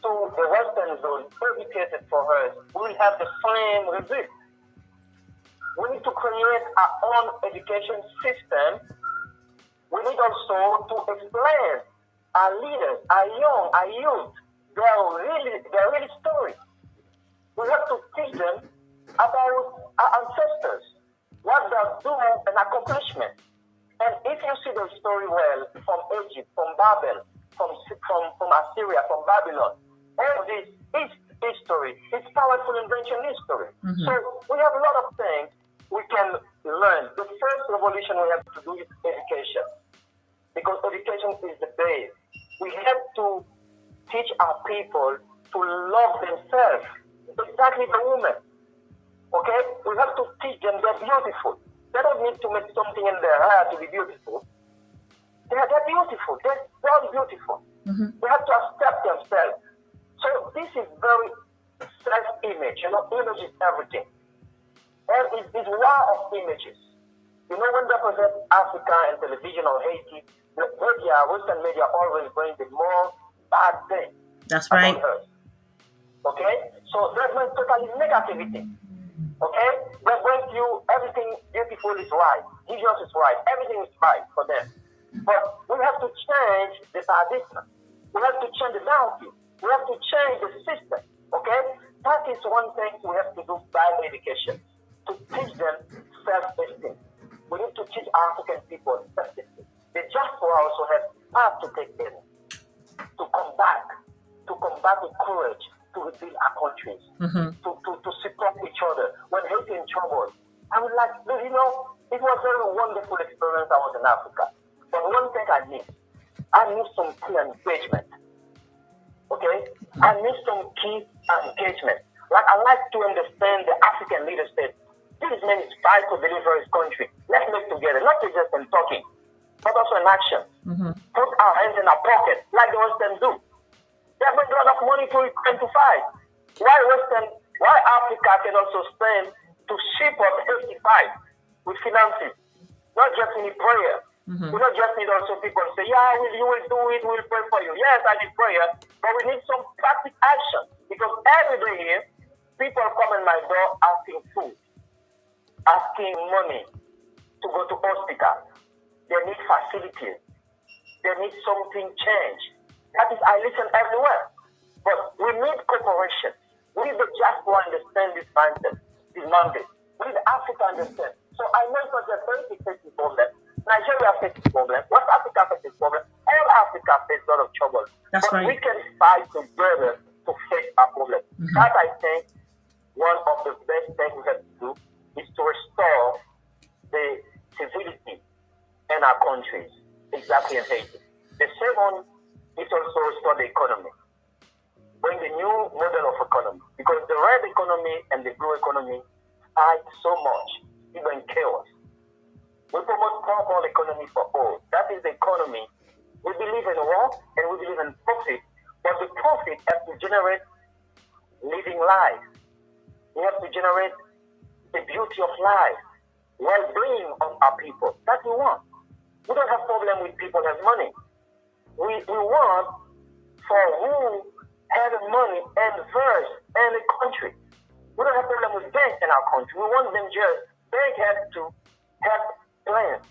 to the Western zone, educated for us, we will have the same result. We need to create our own education system. We need also to explain our leaders, our youth, their really story. We have to teach them about our ancestors, what they do and accomplishment. And if you see the story well from Egypt, from Babel, from Assyria, from Babylon, all this is history. It's powerful invention history. So we have a lot of things we can learn. The first revolution we have to do is education. Because education is the base. We have to teach our people to love themselves. Exactly the women. Okay? We have to teach them they're beautiful. They don't need to make something in their hair to be beautiful. They're beautiful. They're very beautiful. They have to accept themselves. So this is very self-image. You know, image is everything. And it's war of images. You know, when they present Africa and television or Haiti, the media, Western media always bring the more bad thing That's about right. us. Okay? So that means totally negativity. Okay? That brings you everything beautiful is right. Jesus is right. Everything is right for them. But we have to change the paradigm. We have to change the narrative. We have to change the system. Okay? That is one thing we have to do by education. To teach them self-esteem. We need to teach African people self-esteem. The diaspora also has to take in to come back with courage to rebuild our countries, Mm-hmm. to support each other. When Haiti in trouble, I would like, you know, it was a very wonderful experience. I was in Africa. But one thing I need some key engagement. Okay? I need some key engagement. Like, I like to understand the African leadership. This man is trying to deliver his country. Let's make together, not just in talking, but also in action. Mm-hmm. Put our hands in our pocket, like the Western do. They have a lot of money to Ukraine to fight. Why Africa can also spend to ship up 85 with finances, not just in prayer. Mm-hmm. We don't just need also people say, yeah, you will do it, we'll pray for you. Yes, I need prayer, but we need some practical action. Because every day here, people come in my door asking food, asking money to go to hospital. They need facilities. They need something changed. That is, I listen everywhere. But we need cooperation. We need the diaspora understand this mindset, this mandate. We need Africa understand. So I know it's not just Haiti facing problem. Nigeria faces problem. West Africa faces problem. All Africa faces a lot of trouble. That's but right. we can fight together to face our problem. Mm-hmm. That I think one of the best things we have to do is to restore the civility in our countries, exactly in Haiti. The second is also restore the economy. Bring the new model of economy. Because the red economy and the blue economy fight so much, even chaos. We promote global economy for all. That is the economy. We believe in work and we believe in profit. But the profit has to generate living life. We have to generate the beauty of life, well-being of our people. That we want. We don't have problem with people who have money. We want for who have money and verse in the country. We don't have problem with banks in our country. We want them just, bank has to have plans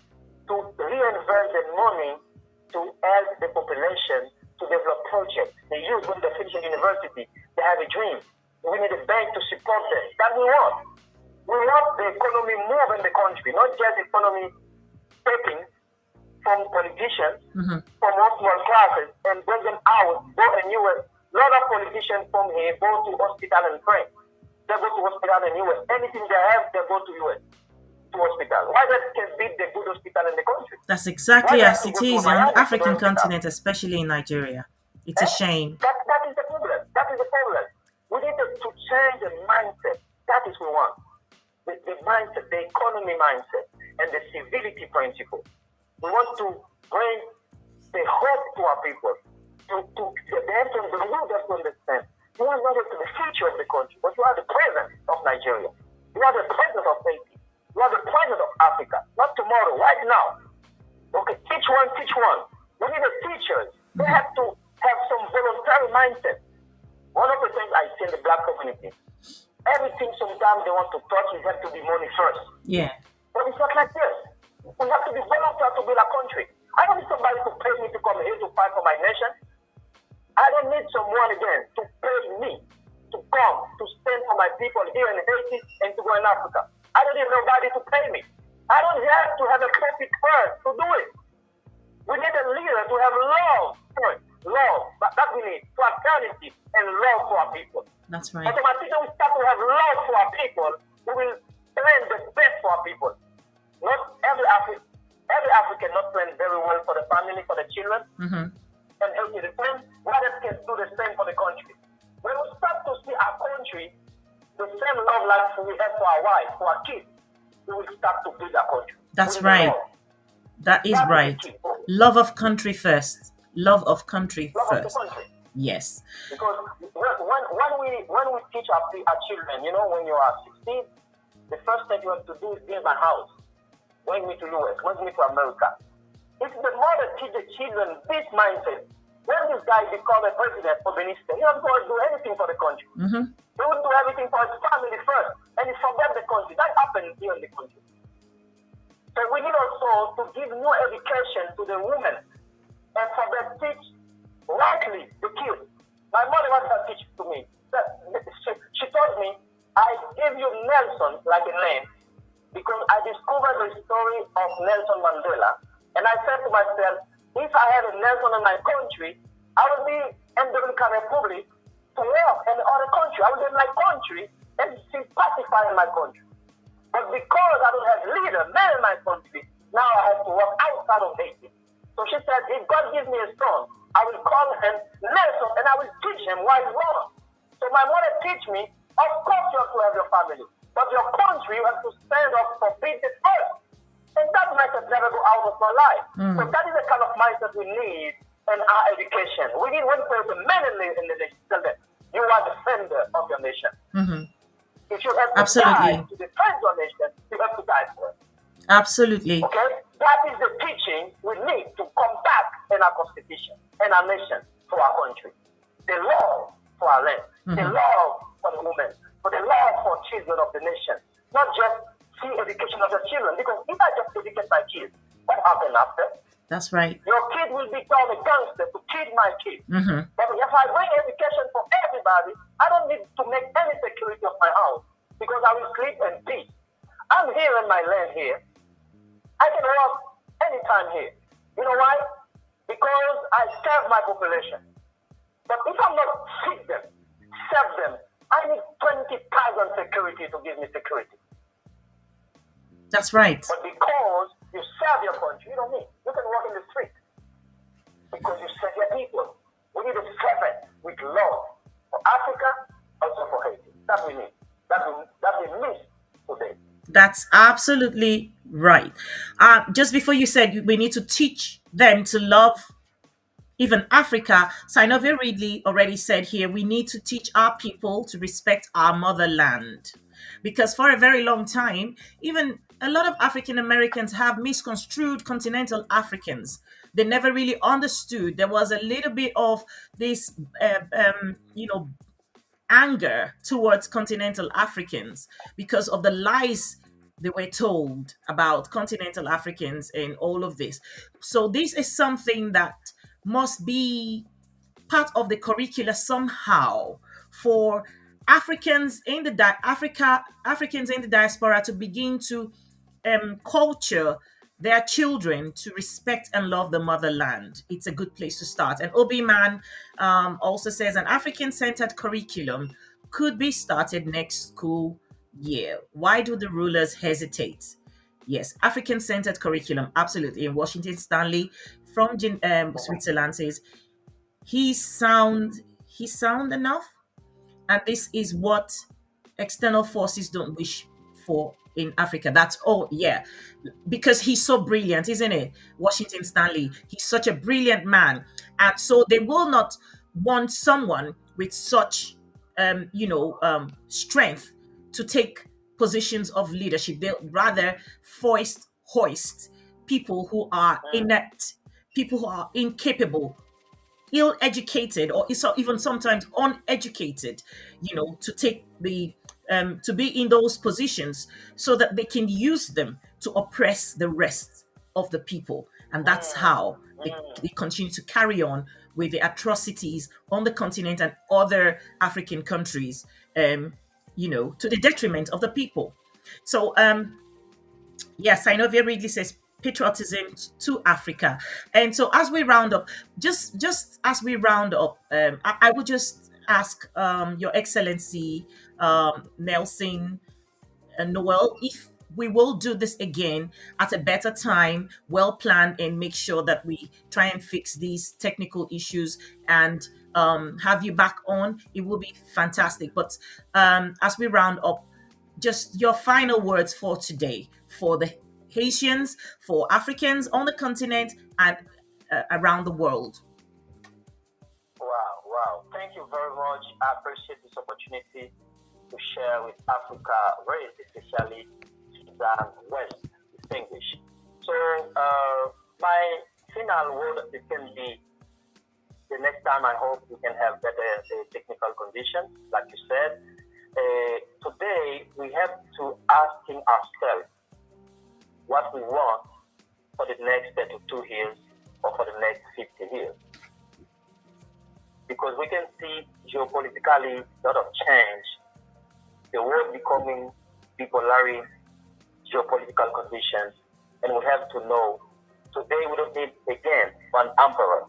to reinvest the money to help the population to develop projects. The youth, when they finish university, they have a dream. We need a bank to support them. That we want. We want the economy move in the country, not just economy taking from politicians, Mm-hmm. from all small classes, and bring them out, go in US. A lot of politicians from here go to hospital and pray. They go to hospital in US. Anything they have, they go to US. To hospital. Why that can beat the good hospital in the country? That's exactly Why as have to it go to is on Miami the to the African hospital? continent, especially in Nigeria. It's a Eh? shame. That is the problem. That is the problem. We need to change the mindset. That is what we want. The mindset, the economy mindset, and the civility principle. We want to bring the hope to our people. They have to understand. You are not the future of the country, but you are the present of Nigeria. You are the present of Haiti. You are the present of Africa. Not tomorrow, right now. Okay, teach one, teach one. We need the teachers. They have to have some voluntary mindset. One of the things I see in the black community, everything sometimes they want to touch, it has to be money first. Yeah. But it's not like this. We have to be voluntary to build a country. I don't need somebody to pay me to come here to fight for my nation. I don't need someone again to pay me to come to stand for my people here in Haiti and to go in Africa. I don't need nobody to pay me. I don't have to have a profit first to do it. We need a leader to have love first. Love. But that we need. Fraternity and love for our people. That's right. Automatically, we start to have love for our people. We will plan the best for our people. Not every African not plan very well for the family, for the children. Mm-hmm. And Haiti the same. Others can do the same for the country. When we start to see our country, the same love life we have for our wife, for our kids, we will start to build our country. That's right. That is right. Love of country first. Love of country Love first. of the country. Yes. Because when we teach our children, you know, when you are 16, the first thing you have to do is build my house. going me to US, going me to America. It's the mother teach the children this mindset. When this guy become a president for Benin State, he doesn't want to do anything for the country. Mm-hmm. He would do everything for his family first, and he forget the country. That happens here in the country. So we need also to give more education to the women and for them teach rightly the kids. My mother was to teach to me. She told me, I gave you Nelson like a name because I discovered the story of Nelson Mandela. And I said to myself, if I had a Nelson in my country, I would be in the Dominican Republic to work in other country. I would be in my country and sympathize in my country. But because I don't have leader, man in my country, now I have to work outside of Haiti. So she said, if God gives me a son, I will call him Nelson and I will teach him why he's wrong. So my mother teach me, of course you have to have your family, but your country you have to stand up for business first. And that mindset never go out of my life. So that is the kind of mindset we need in our education. We need one person, men in the nation, tell them, you are the defender of your nation. Mm-hmm. If you have to Absolutely. die to defend your nation, you have to die for it. Absolutely. Okay? That is the teaching we need to come back in our constitution, in our nation, for our country. The love for our land, the love for the women, for the love for children of the nation. Not just see education of the children, because if I just educate my kids, what happens after? That's right. Your kid will become a gangster to kill my kid. Mm-hmm. But if I bring education for everybody, I don't need to make any security of my house because I will sleep in peace. I'm here in my land here. I can work anytime here. You know why? Because I serve my population. But if I'm not feed them, serve them, I need 20,000 security to give me security. That's right. But because you serve your country, you don't need. You can walk in the street because you serve your people. We need a servant with love for Africa, also for Haiti. That we need. That we miss today. That's absolutely right. Just before you said we need to teach them to love even Africa, Synovia Ridley already said here we need to teach our people to respect our motherland. Because for a very long time, even a lot of African Americans have misconstrued continental Africans. They never really understood. There was a little bit of this, anger towards continental Africans because of the lies they were told about continental Africans and all of this. So this is something that must be part of the curricula somehow for Africans in the diaspora to begin to culture their children to respect and love the motherland. It's a good place to start. And Obi Man also says an African centered curriculum could be started next school year. Why do the rulers hesitate? Yes, African centered curriculum, absolutely. In Washington Stanley from Switzerland says he's sound enough, and this is what external forces don't wish for in Africa. That's all, yeah. Because he's so brilliant, isn't it? Washington Stanley. He's such a brilliant man. And so they will not want someone with such strength to take positions of leadership. They'll rather hoist people who are inept, people who are incapable, ill-educated, or even sometimes uneducated, to take the to be in those positions so that they can use them to oppress the rest of the people. And that's how they continue to carry on with the atrocities on the continent and other African countries, to the detriment of the people. So yes, Synovia Ridley says patriotism to Africa. And so as we round up, just as we round up, I would just ask Your Excellency Nelson and Noel if we will do this again at a better time, well planned, and make sure that we try and fix these technical issues and have you back on. It will be fantastic. But as we round up, just your final words for today for the Haitians, for Africans on the continent and around the world. Wow, wow. Thank you very much. I appreciate this opportunity to share with Africa race, especially Sudan West, distinguished. it can be the next time. I hope we can have better technical conditions, like you said. Today we have to asking ourselves what we want for the next 32 years or for the next 50 years. Because we can see geopolitically a lot of change, the world becoming bipolary geopolitical conditions, and we have to know today we don't need again one emperor.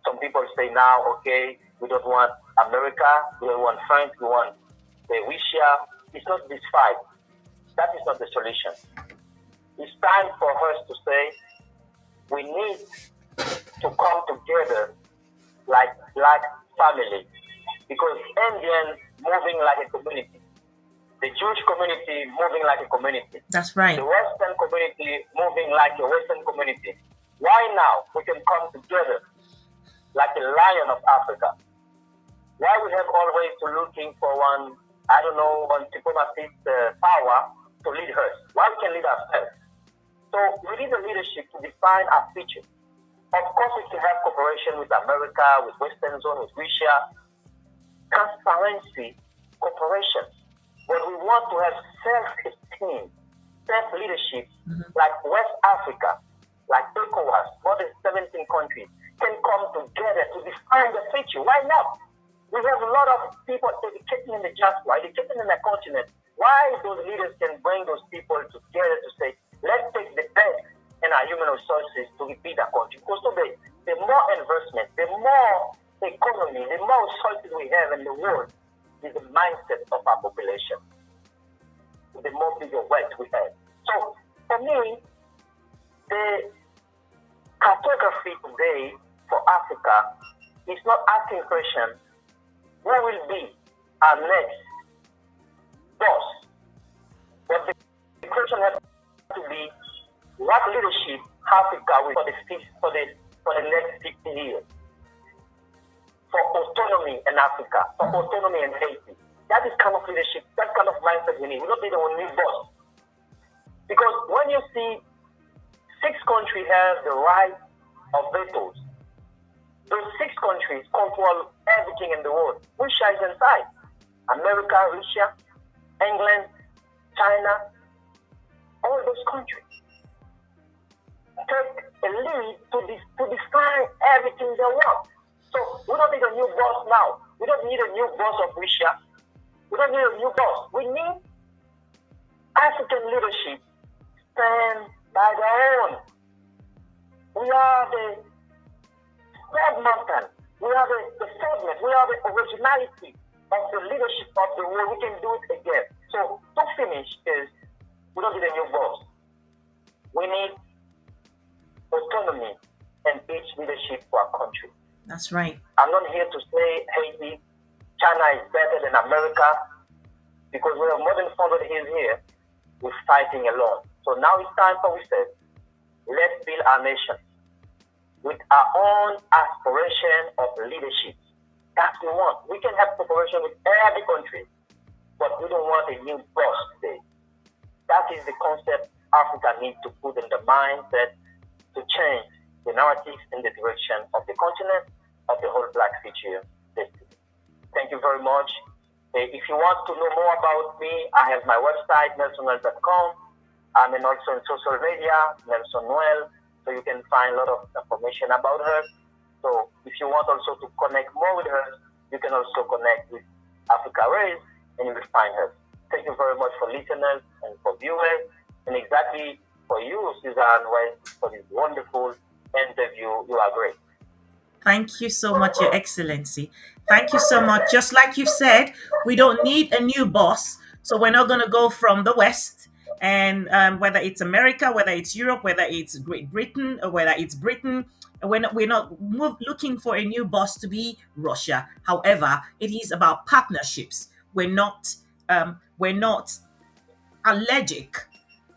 Some people say now, okay, we don't want America, we don't want France, we want Russia. It's not this fight. That is not the solution. It's time for us to say we need to come together like black family, because Indians moving like a community, the Jewish community moving like a community, That's right. the Western community moving like a Western community. Why now we can come together like a lion of Africa? Why we have always to looking for one, I don't know, one diplomatic power to lead us? Why we can lead ourselves? So we need a leadership to define our future. Of course, we can have cooperation with America, with Western zone, with Russia, transparency, cooperation. But we want to have self-esteem, self-leadership, like West Africa, like ECOWAS, more than 17 countries, can come together to define the future. Why not? We have a lot of people educating in the diaspora, educating in the continent. Why those leaders can bring those people together to say, let's take the best in our human resources to repeat our country. Because today, the more investment, the more economy, the more resources we have in the world is the mindset of our population. The more bigger wealth we have. So, for me, the cartography today for Africa is not asking questions, who will be our next boss? But the question has to be, what leadership Africa will for the next 50 years? For autonomy in Africa, for autonomy in Haiti. That is kind of leadership, that kind of mindset we need. We don't need a new boss. Because when you see 6 countries have the right of vetoes, those 6 countries control everything in the world. Russia is inside. America, Russia, England, China, all those countries take a lead to define everything they want. So we don't need a new boss now. We don't need a new boss of Russia. We don't need a new boss. We need African leadership stand by their own. We are the third mountain. We are the segment. We are the originality of the leadership of the world. We can do it again. So to finish is, we don't need a new boss. We need autonomy and each leadership for our country. That's right. I'm not here to say Haiti, China is better than America, because we have more than 400 years here. We're fighting alone. So now it's time for we said, let's build our nation with our own aspiration of leadership. That's what we want. We can have cooperation with every country, but we don't want a new boss today. That is the concept Africa needs to put in the mindset to change the narrative in the direction of the continent, of the whole black future destiny. Thank you very much. If you want to know more about me, I have my website, nelsonnoel.com. I'm also in social media, Nelson Noel, so you can find a lot of information about her. So if you want also to connect more with her, you can also connect with Africa Race, and you will find her. Thank you very much for listeners and for viewers, and exactly for you, Suzanne West, for this wonderful interview. You are great. Thank you so much, Your Excellency. Thank you so much. Just like you said, we don't need a new boss. So we're not going to go from the West, and whether it's America, whether it's Europe, whether it's Great Britain, or whether it's Britain, we're not looking for a new boss to be Russia. However, it is about partnerships. We're not allergic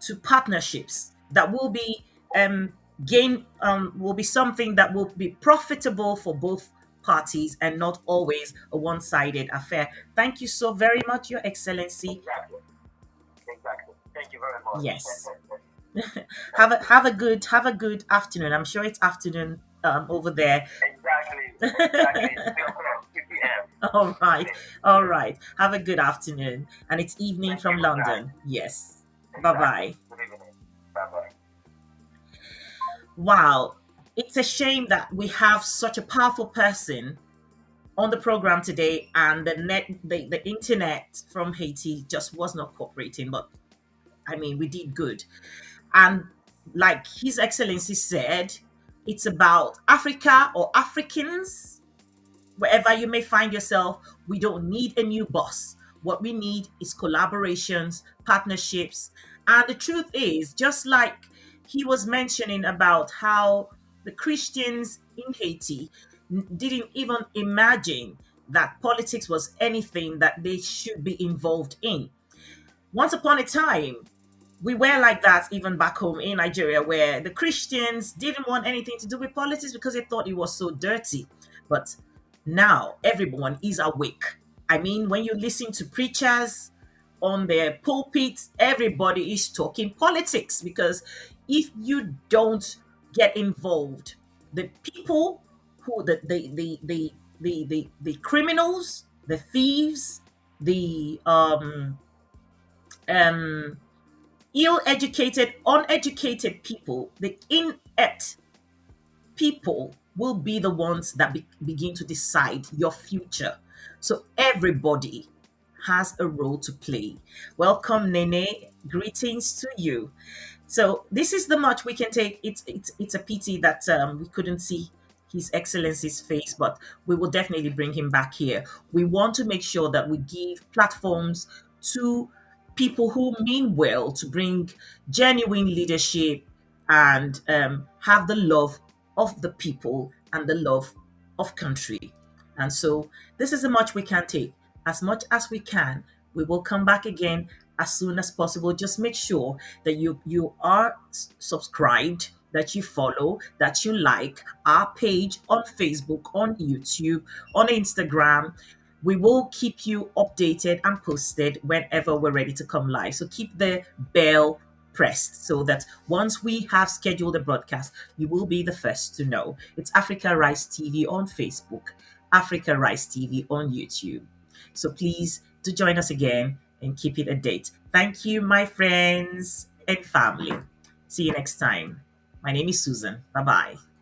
to partnerships that will be something that will be profitable for both parties and not always a one-sided affair. Thank you so very much, Your Excellency. Exactly. Exactly. Thank you very much. Yes. Have a good afternoon. I'm sure it's afternoon over there. Exactly, exactly. 3 o'clock, 2 p.m. All right. evening. All Yes. right. Have a good afternoon. And it's evening Thank you from for that. London. Yes. Bye Exactly. bye. Good evening. Bye bye. Wow. It's a shame that we have such a powerful person on the program today and the internet from Haiti just was not cooperating. But I mean, we did good. And like His Excellency said, it's about Africa or Africans. Wherever you may find yourself, we don't need a new boss. What we need is collaborations, partnerships. And the truth is, just like he was mentioning about how the Christians in Haiti didn't even imagine that politics was anything that they should be involved in. Once upon a time, we were like that even back home in Nigeria, where the Christians didn't want anything to do with politics because they thought it was so dirty. But now everyone is awake. I mean, when you listen to preachers on their pulpits, everybody is talking politics because if you don't get involved, the people who the criminals, the thieves, the um ill-educated, uneducated people, the inept people will be the ones that begin to decide your future. So everybody has a role to play. Welcome, Nene. Greetings to you. So this is the much we can take. It's a pity that we couldn't see His Excellency's face, but we will definitely bring him back here. We want to make sure that we give platforms to people who mean well to bring genuine leadership and have the love of the people and the love of country. And so this is the much we can take. As much as we can, we will come back again as soon as possible. Just make sure that you are subscribed, that you follow, that you like our page on Facebook, on YouTube, on Instagram. We will keep you updated and posted whenever we're ready to come live. So keep the bell pressed so that once we have scheduled a broadcast, you will be the first to know. It's Africa Rice TV on Facebook, Africa Rice TV on YouTube. So please do join us again and keep it a date. Thank you, my friends and family. See you next time. My name is Susan. Bye bye.